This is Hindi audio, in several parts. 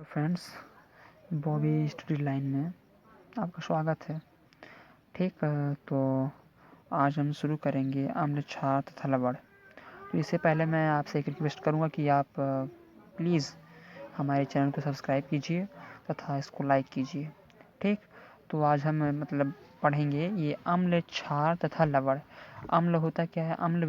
फ्रेंड्स, बॉबी स्टडी लाइन में आपका स्वागत है। ठीक, तो आज हम शुरू करेंगे अम्ल, क्षार तथा लवण। तो इससे पहले मैं आपसे एक रिक्वेस्ट करूंगा कि आप प्लीज़ हमारे चैनल को सब्सक्राइब कीजिए तथा इसको लाइक कीजिए। ठीक, तो आज हम पढ़ेंगे ये अम्ल, क्षार तथा लवण। अम्ल होता क्या है? अम्ल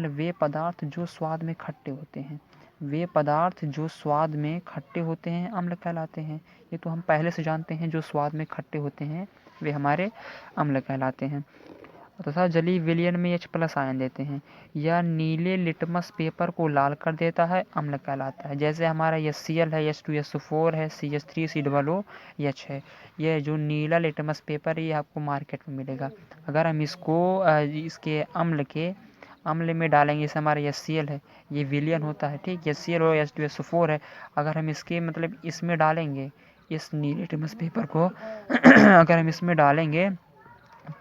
वे पदार्थ जो स्वाद में खट्टे होते हैं। वे पदार्थ जो स्वाद में खट्टे होते हैं अम्ल कहलाते हैं। ये तो हम पहले से जानते हैं, जो स्वाद में खट्टे होते हैं वे हमारे अम्ल कहलाते हैं। तथा जलीय विलयन में H+ आयन देते हैं। यह नीले लिटमस पेपर को लाल कर देता है, अम्ल कहलाता है। जैसे हमारा HCl है, H2SO4 है, CH3COOH है। यह जो नीला लिटमस पेपर है ये आपको मार्केट में मिलेगा। अगर हम इसको इसके अम्ल में डालेंगे, जैसे हमारा HCl है, ये विलयन होता है। ठीक, HCl और H2SO4 है। अगर हम इसके इसमें डालेंगे, इस नीले लिटमस पेपर को अगर हम इसमें डालेंगे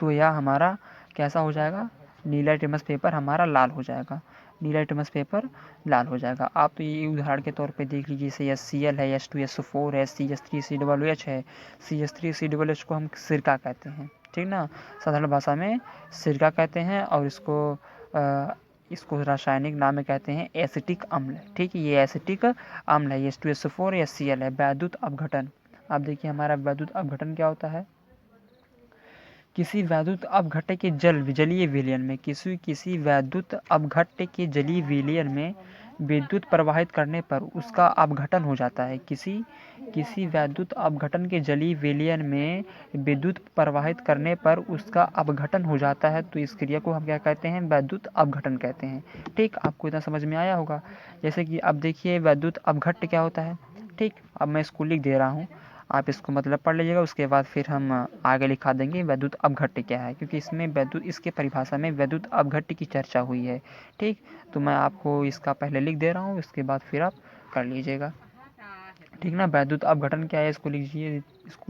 तो यह हमारा कैसा हो जाएगा? नीला लिटमस पेपर हमारा लाल हो जाएगा। नीला लिटमस पेपर लाल हो जाएगा। आप ये उदाहरण के तौर पे देख लीजिए, जैसे HCl है, H2SO4 है, CH3COOH है। CH3COOH को हम सिरका कहते हैं। ठीक ना, साधारण भाषा में सिरका कहते हैं। और इसको रासायनिक नाम में कहते हैं एसिटिक अम्ल। ठीक है, ये एसिटिक अम्ल है। H2SO4 HCl है। वैद्युत अपघटन। अब देखिए हमारा वैद्युत अपघटन क्या होता है? किसी वैद्युत अपघट्य के जलीय विलयन में किसी वैद्युत अपघट्य के जलीय विलयन में विद्युत प्रवाहित करने पर उसका अपघटन हो जाता है। किसी वैद्युत अपघटन के जलीय विलयन में विद्युत प्रवाहित करने पर उसका अपघटन हो जाता है, तो इस क्रिया को हम क्या कहते हैं? वैद्युत अपघटन कहते हैं। ठीक, आपको इतना समझ में आया होगा। जैसे कि अब देखिए वैद्युत अपघट्य क्या होता है। ठीक, अब मैं इसको लिख दे रहा हूँ, आप इसको पढ़ लीजिएगा। उसके बाद फिर हम आगे लिखा देंगे वैद्युत अपघट्य क्या है, क्योंकि इसके परिभाषा में वैद्युत अपघट्य की चर्चा हुई है। ठीक, तो मैं आपको इसका पहले लिख दे रहा हूँ, उसके बाद फिर आप कर लीजिएगा। ठीक ना, वैद्युत अपघटन क्या है इसको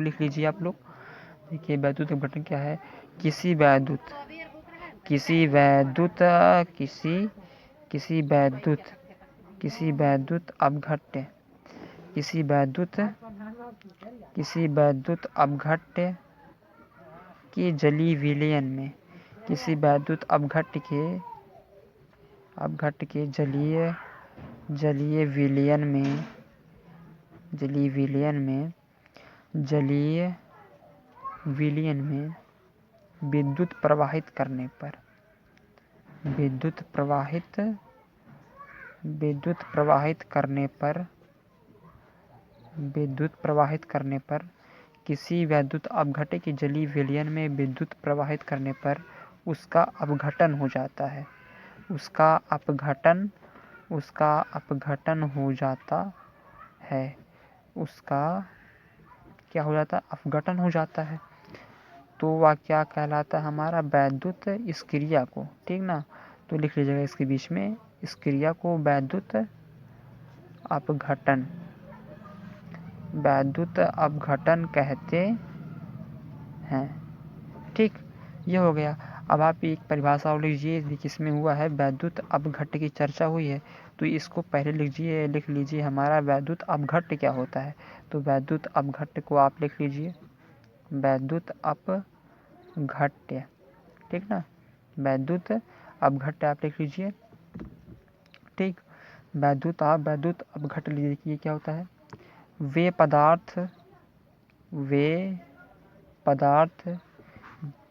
लिख लीजिए आप लोग। देखिए वैद्युत अपघटन क्या है? किसी वैद्युत किसी वैद्युत किसी किसी वैद्युत किसी वैद्युत अपघट्य किसी वैद्युत अपघट्य के जलीय विलयन में किसी वैद्युत अपघट्य के जलीय विलयन में विद्युत प्रवाहित करने पर किसी वैद्युत अपघट्य के जलीय विलयन में विद्युत प्रवाहित करने पर उसका अपघटन हो जाता है। उसका अपघटन हो जाता है। उसका क्या हो जाता है? अपघटन हो जाता है। तो वह क्या कहलाता है? हमारा वैद्युत इस क्रिया को। ठीक ना, तो लिख लीजिएगा इसके बीच में, इस क्रिया को वैद्युत अपघटन कहते हैं। ठीक, ये हो गया। अब आप एक परिभाषा और लीजिए, किसमें हुआ है? वैद्युत अपघट्य की चर्चा हुई है, तो इसको पहले लिख लीजिए हमारा वैद्युत अपघट्य क्या होता है। तो वैद्युत अपघट्य को आप लिख लीजिए, वैद्युत अपघट्य। ठीक ना, वैद्युत अपघट्य आप लिख लीजिए। ठीक, वैद्युत अपघट्य लीजिए, क्या होता है? वे पदार्थ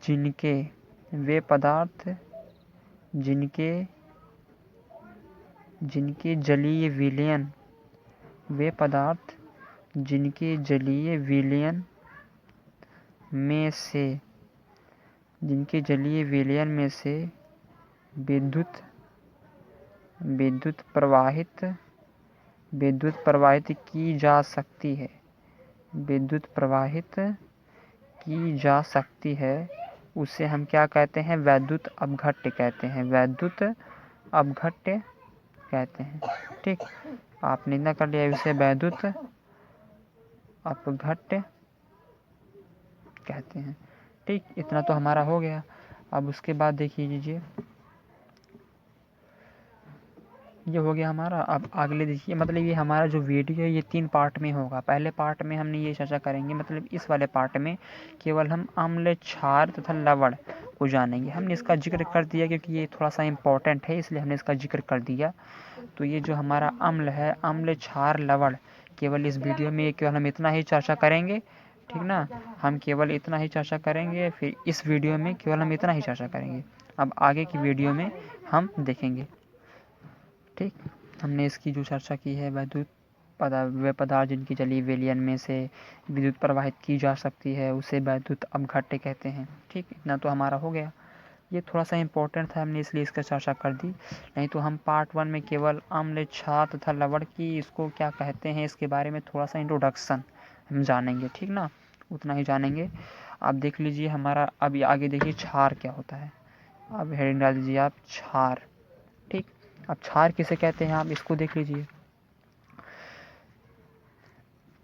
जिनके जलीय विलयन में से विद्युत प्रवाहित की जा सकती है, उसे हम क्या कहते हैं? वैद्युत अपघट्य कहते हैं। ठीक, आपने इतना कर लिया, इसे वैद्युत अपघट्य कहते हैं। ठीक, इतना तो हमारा हो गया। अब उसके बाद देखिए लीजिए, ये हो गया हमारा। अब अगले देखिए, मतलब ये हमारा जो वीडियो है ये 3 पार्ट में होगा। पहले पार्ट में हमने ये चर्चा करेंगे, मतलब इस वाले पार्ट में केवल हम अम्ल, क्षार तथा लवण को जानेंगे। हमने इसका जिक्र कर दिया क्योंकि ये थोड़ा सा इम्पोर्टेंट है, इसलिए हमने इसका जिक्र कर दिया। तो ये जो हमारा अम्ल है, अम्ल, क्षार, लवण, केवल इस वीडियो में केवल हम इतना ही चर्चा करेंगे, ठीक ना। हम केवल इतना ही चर्चा करेंगे, फिर इस वीडियो में केवल हम इतना ही चर्चा करेंगे। अब आगे की वीडियो में हम देखेंगे, ठीक। हमने इसकी जो चर्चा की है, वे पदार्थ जिनकी जलीय विलयन में से विद्युत प्रवाहित की जा सकती है उसे वैद्युत अपघट्य कहते हैं, ठीक। इतना तो हमारा हो गया। ये थोड़ा सा इम्पोर्टेंट था, हमने इसलिए इसका चर्चा कर दी। नहीं तो हम पार्ट 1 में केवल अम्ल, क्षार तथा लवण की इसको क्या कहते हैं इसके बारे में थोड़ा सा इंट्रोडक्शन हम जानेंगे, ठीक ना, उतना ही जानेंगे। आप देख लीजिए हमारा, अभी आगे देखिए क्षार क्या होता है। अब हेडिंग डाल दीजिए आप, क्षार, ठीक। अब क्षार किसे कहते हैं आप इसको देख लीजिए।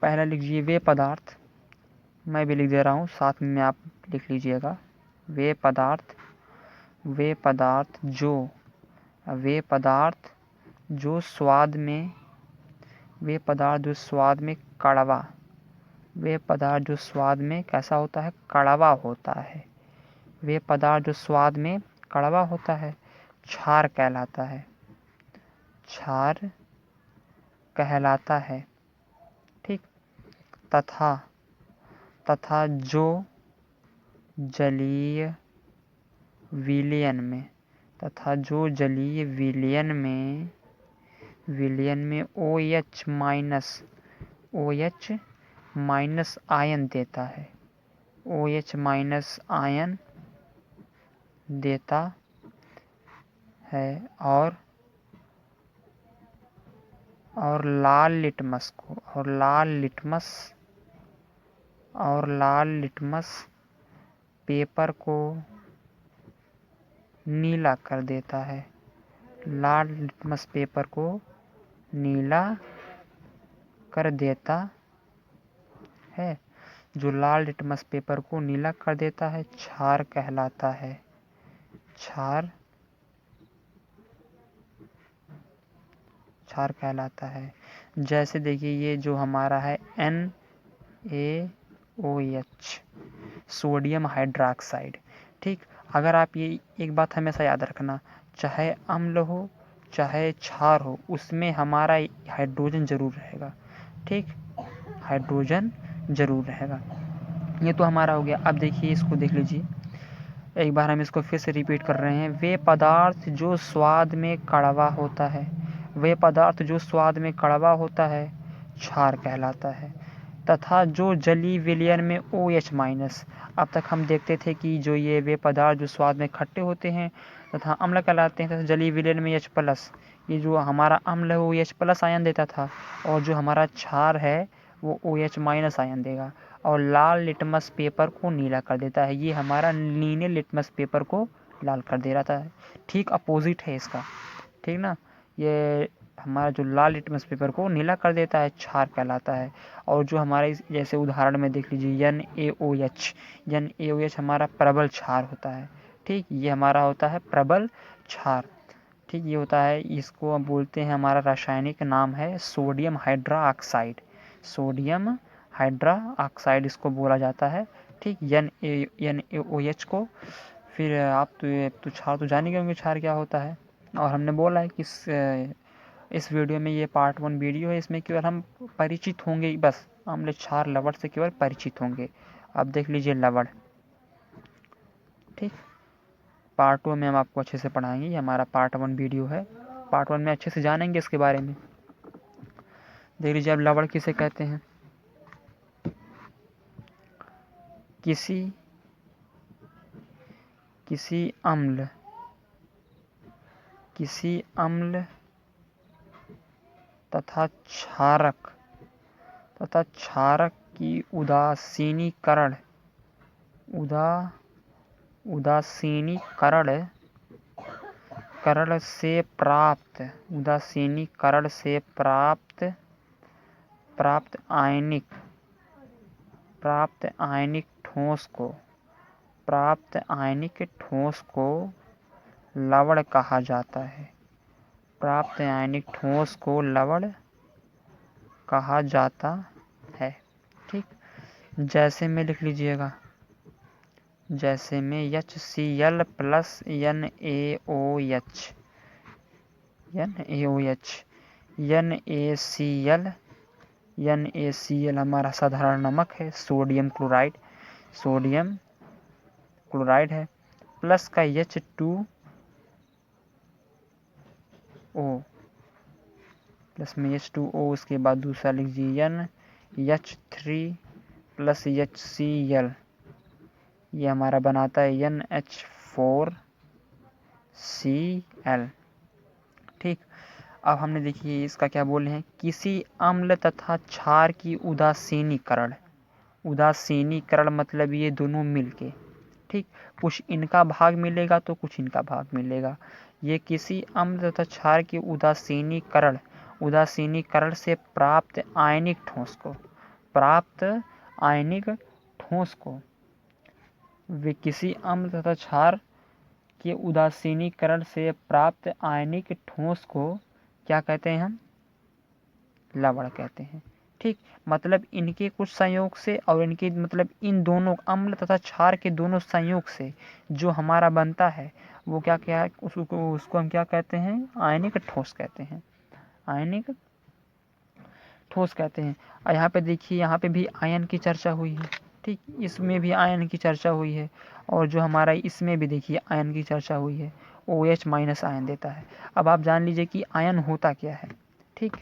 पहला लिखिए वे पदार्थ, मैं भी लिख दे रहा हूँ साथ में आप लिख लीजिएगा। वे पदार्थ, वे पदार्थ जो, वे पदार्थ जो स्वाद में, वे पदार्थ जो स्वाद में कड़वा, वे पदार्थ जो स्वाद में कैसा होता है, कड़वा होता है। वे पदार्थ जो स्वाद में कड़वा होता है क्षार कहलाता है, क्षार कहलाता है, ठीक। तथा, तथा जो जलीय विलयन में, तथा जो जलीय विलयन में OH माइनस आयन देता है, OH माइनस आयन देता है, और लाल लिटमस को, और लाल लिटमस पेपर को नीला कर देता है, लाल लिटमस पेपर को नीला कर देता है। जो लाल लिटमस पेपर को नीला कर देता है क्षार कहलाता है, क्षार कहलाता है। जैसे देखिए ये जो हमारा है NaOH, सोडियम हाइड्रोक्साइड, ठीक। अगर आप ये एक बात हमेशा याद रखना, चाहे अम्ल हो चाहे क्षार हो, उसमें हमारा हाइड्रोजन जरूर रहेगा, ठीक, हाइड्रोजन जरूर रहेगा। ये तो हमारा हो गया। अब देखिए इसको देख लीजिए, एक बार हम इसको फिर से रिपीट कर रहे हैं। वे पदार्थ जो स्वाद में कड़वा होता है, वे पदार्थ जो स्वाद में कड़वा होता है क्षार कहलाता है। तथा जो जलीय विलयन में OH माइनस, अब तक हम देखते थे कि जो ये वे पदार्थ जो स्वाद में खट्टे होते हैं तथा अम्ल कहलाते हैं, तथा जलीय विलयन में H प्लस, ये जो हमारा अम्ल है वो H प्लस आयन देता था, और जो हमारा क्षार है वो OH माइनस आयन देगा, और लाल लिटमस पेपर को नीला कर देता है। ये हमारा नीले लिटमस पेपर को लाल कर दे रहा था, ठीक अपोजिट है इसका, ठीक ना। ये हमारा जो लाल लिटमस पेपर को नीला कर देता है क्षार कहलाता है। और जो हमारे जैसे उदाहरण में देख लीजिए NaOH हमारा प्रबल क्षार होता है, ठीक, ये हमारा होता है प्रबल क्षार, ठीक। ये होता है, इसको हम बोलते हैं, हमारा रासायनिक नाम है सोडियम हाइड्रोक्साइड, सोडियम हाइड्रोक्साइड इसको बोला जाता है, ठीक, NaOH को। फिर आप तो क्षार तो जानेंगे होंगे क्षार क्या होता है। और हमने बोला है कि इस वीडियो में, ये पार्ट 1 वीडियो है, इसमें केवल हम परिचित होंगे, बस अम्ल, क्षार, लवण से केवल परिचित होंगे। अब देख लीजिए लवण, ठीक। पार्ट 2 में हम आपको अच्छे से पढ़ाएंगे, ये हमारा पार्ट 1 वीडियो है। पार्ट 1 में अच्छे से जानेंगे इसके बारे में। देख लीजिए अब लवण किसे कहते हैं। किसी अम्ल तथा क्षारक की उदासीनीकरण से प्राप्त आयनिक ठोस को लवण कहा जाता है, प्राप्त आयनिक ठोस को लवण कहा जाता है। ठीक, जैसे में लिख लीजिएगा, जैसे में HCl प्लस NaOH, NaCl हमारा साधारण नमक है, सोडियम क्लोराइड है, प्लस का H2O, प्लस में H2O, उसके बाद दूसरा लीजिए NH3 प्लस HCl, ये हमारा बनाता है NH4Cl। ठीक, अब हमने देखिए इसका क्या बोले हैं, किसी अम्ल तथा क्षार की उदासीनीकरण मतलब ये दोनों मिलके, ठीक, कुछ इनका भाग मिलेगा तो कुछ इनका भाग मिलेगा। ये किसी अम्ल तथा क्षार की उदासीनीकरण से प्राप्त आयनिक ठोस को वे किसी अम्ल तथा क्षार के उदासीनीकरण से प्राप्त आयनिक ठोस को क्या कहते हैं हम, लवण कहते हैं। ठीक, मतलब इनके कुछ संयोग से और इनके मतलब इन दोनों अम्ल तथा क्षार के दोनों संयोग से जो हमारा बनता है वो क्या क्या है, उसको हम क्या कहते हैं, आयनिक ठोस कहते हैं, आयनिक ठोस कहते हैं। और यहाँ पे देखिए, यहाँ पे भी आयन की चर्चा हुई है। ठीक, इसमें भी आयन की चर्चा हुई है, और जो हमारा इसमें भी देखिए आयन की चर्चा हुई है, OH माइनस आयन देता है। अब आप जान लीजिए कि आयन होता क्या है। ठीक,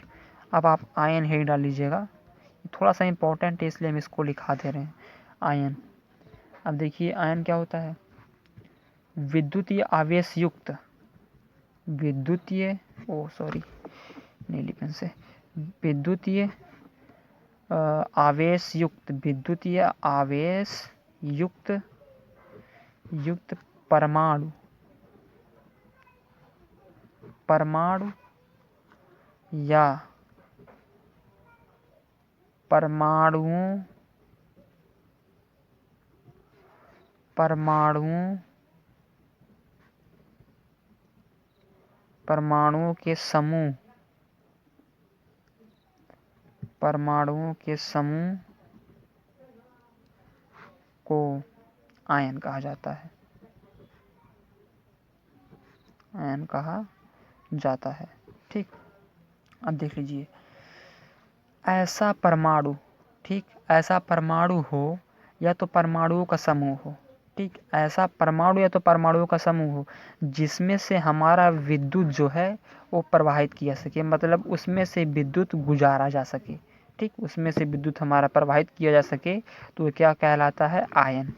अब आप आयन ही डाल लीजिएगा, थोड़ा सा इम्पोर्टेंट है इसलिए हम इसको लिखा दे रहे हैं, आयन। अब देखिए आयन क्या होता है, विद्युतीय आवेश युक्त, विद्युतीय आवेश युक्त परमाणु या परमाणुओं के समूह को आयन कहा जाता है, आयन कहा जाता है। ठीक, अब देख लीजिए, ऐसा परमाणु, ठीक, ऐसा परमाणु हो या तो परमाणुओं का समूह हो, ठीक, ऐसा परमाणु या तो परमाणुओं का समूह हो जिसमें से हमारा विद्युत जो है वो प्रवाहित किया सके, मतलब उसमें से विद्युत गुजारा जा सके। ठीक, उसमें से विद्युत हमारा प्रवाहित किया जा सके तो क्या कहलाता है, आयन।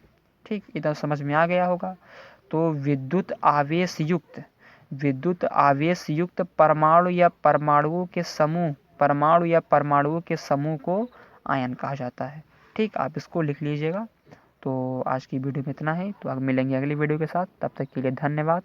ठीक, इतना समझ में आ गया होगा। तो विद्युत आवेश युक्त परमाणु या परमाणुओं के समूह को आयन कहा जाता है। ठीक, आप इसको लिख लीजिएगा। तो आज की वीडियो में इतना ही, तो अब मिलेंगे अगली वीडियो के साथ, तब तक के लिए धन्यवाद।